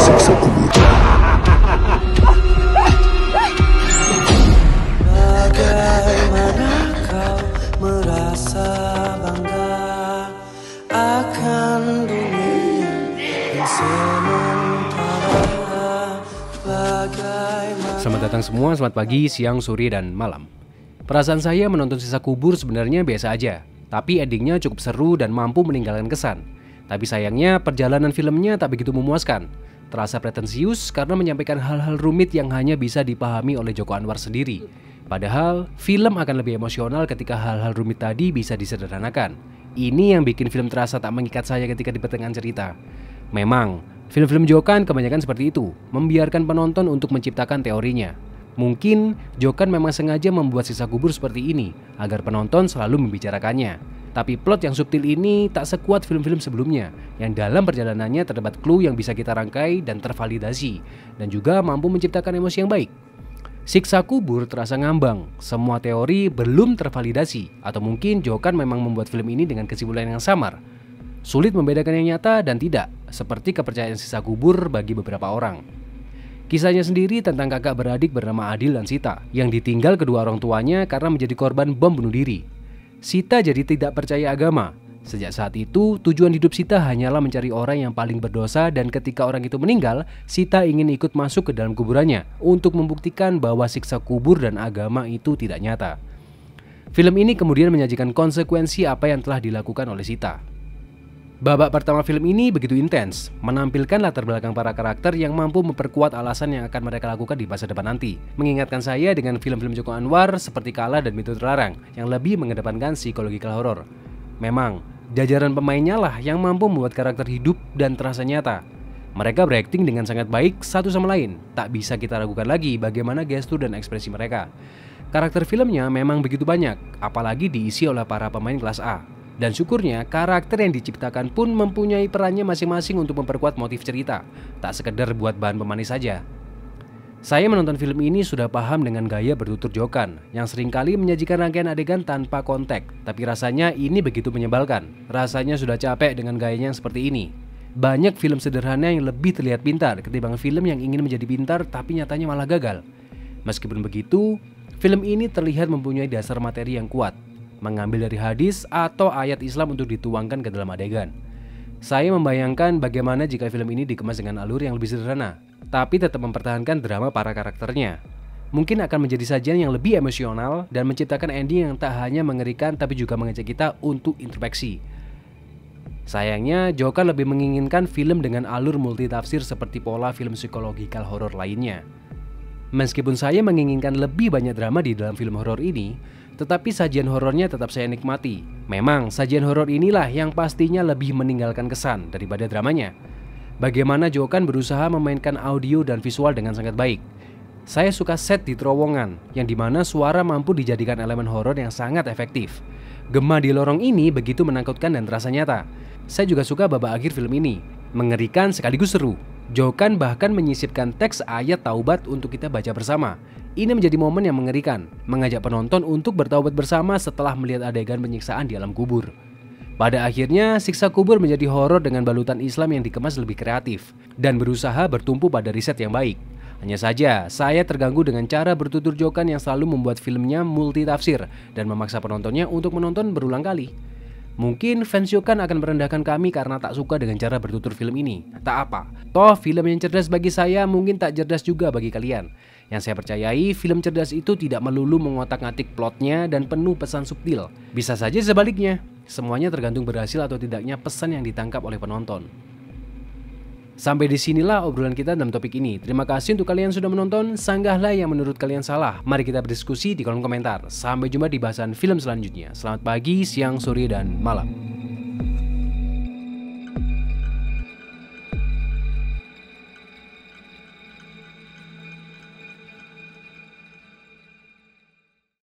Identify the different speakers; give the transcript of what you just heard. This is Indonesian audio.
Speaker 1: siksa kubur.
Speaker 2: Bagaimana kau merasa bangga akan dunia yang sementara?
Speaker 3: Selamat datang semua, selamat pagi, siang, sore, dan malam. Perasaan saya menonton Siksa Kubur sebenarnya biasa aja, tapi endingnya cukup seru dan mampu meninggalkan kesan. Tapi sayangnya perjalanan filmnya tak begitu memuaskan. Terasa pretensius karena menyampaikan hal-hal rumit yang hanya bisa dipahami oleh Joko Anwar sendiri. Padahal film akan lebih emosional ketika hal-hal rumit tadi bisa disederhanakan. Ini yang bikin film terasa tak mengikat saya ketika di pertengahan cerita. Memang, film-film Jokan kebanyakan seperti itu, membiarkan penonton untuk menciptakan teorinya. Mungkin Jokan memang sengaja membuat Siksa Kubur seperti ini agar penonton selalu membicarakannya. Tapi plot yang subtil ini tak sekuat film-film sebelumnya yang dalam perjalanannya terdapat clue yang bisa kita rangkai dan tervalidasi, dan juga mampu menciptakan emosi yang baik. Siksa Kubur terasa ngambang, semua teori belum tervalidasi, atau mungkin Jokan memang membuat film ini dengan kesimpulan yang samar. Sulit membedakan yang nyata dan tidak, seperti kepercayaan Siksa Kubur bagi beberapa orang. Kisahnya sendiri tentang kakak beradik bernama Adil dan Sita yang ditinggal kedua orang tuanya karena menjadi korban bom bunuh diri. Sita jadi tidak percaya agama. Sejak saat itu, tujuan hidup Sita hanyalah mencari orang yang paling berdosa, dan ketika orang itu meninggal, Sita ingin ikut masuk ke dalam kuburannya untuk membuktikan bahwa siksa kubur dan agama itu tidak nyata. Film ini kemudian menyajikan konsekuensi apa yang telah dilakukan oleh Sita. Babak pertama film ini begitu intens, menampilkan latar belakang para karakter yang mampu memperkuat alasan yang akan mereka lakukan di masa depan nanti. Mengingatkan saya dengan film-film Joko Anwar seperti Kala dan Mito Terlarang yang lebih mengedepankan psychological horror. Memang, jajaran pemainnya lah yang mampu membuat karakter hidup dan terasa nyata. Mereka berakting dengan sangat baik satu sama lain, tak bisa kita ragukan lagi bagaimana gestur dan ekspresi mereka. Karakter filmnya memang begitu banyak, apalagi diisi oleh para pemain kelas A. Dan syukurnya karakter yang diciptakan pun mempunyai perannya masing-masing untuk memperkuat motif cerita, tak sekedar buat bahan pemanis saja. Saya menonton film ini sudah paham dengan gaya bertutur Jokan yang seringkali menyajikan rangkaian adegan tanpa konteks, tapi rasanya ini begitu menyebalkan. Rasanya sudah capek dengan gayanya yang seperti ini. Banyak film sederhana yang lebih terlihat pintar ketimbang film yang ingin menjadi pintar tapi nyatanya malah gagal. Meskipun begitu, film ini terlihat mempunyai dasar materi yang kuat, mengambil dari hadis atau ayat Islam untuk dituangkan ke dalam adegan. Saya membayangkan bagaimana jika film ini dikemas dengan alur yang lebih sederhana, tapi tetap mempertahankan drama para karakternya. Mungkin akan menjadi sajian yang lebih emosional dan menciptakan ending yang tak hanya mengerikan tapi juga mengajak kita untuk introspeksi. Sayangnya, Jokan lebih menginginkan film dengan alur multitafsir seperti pola film psychological horror lainnya. Meskipun saya menginginkan lebih banyak drama di dalam film horor ini, tetapi sajian horornya tetap saya nikmati. Memang sajian horor inilah yang pastinya lebih meninggalkan kesan daripada dramanya. Bagaimana Jokan berusaha memainkan audio dan visual dengan sangat baik. Saya suka set di terowongan, yang dimana suara mampu dijadikan elemen horor yang sangat efektif. Gema di lorong ini begitu menakutkan dan terasa nyata. Saya juga suka babak akhir film ini, mengerikan sekaligus seru. Jokan bahkan menyisipkan teks ayat taubat untuk kita baca bersama. Ini menjadi momen yang mengerikan, mengajak penonton untuk bertaubat bersama setelah melihat adegan penyiksaan di alam kubur. Pada akhirnya, Siksa Kubur menjadi horor dengan balutan Islam yang dikemas lebih kreatif dan berusaha bertumpu pada riset yang baik. Hanya saja, saya terganggu dengan cara bertutur Jokan yang selalu membuat filmnya multitafsir dan memaksa penontonnya untuk menonton berulang kali. Mungkin fans Jokan akan merendahkan kami karena tak suka dengan cara bertutur film ini. Tak apa, toh film yang cerdas bagi saya mungkin tak cerdas juga bagi kalian. Yang saya percayai, film cerdas itu tidak melulu mengotak-ngatik plotnya dan penuh pesan subtil. Bisa saja sebaliknya, semuanya tergantung berhasil atau tidaknya pesan yang ditangkap oleh penonton. Sampai disinilah obrolan kita dalam topik ini. Terima kasih untuk kalian sudah menonton. Sanggahlah yang menurut kalian salah. Mari kita berdiskusi di kolom komentar. Sampai jumpa di bahasan film selanjutnya. Selamat pagi, siang, sore, dan malam.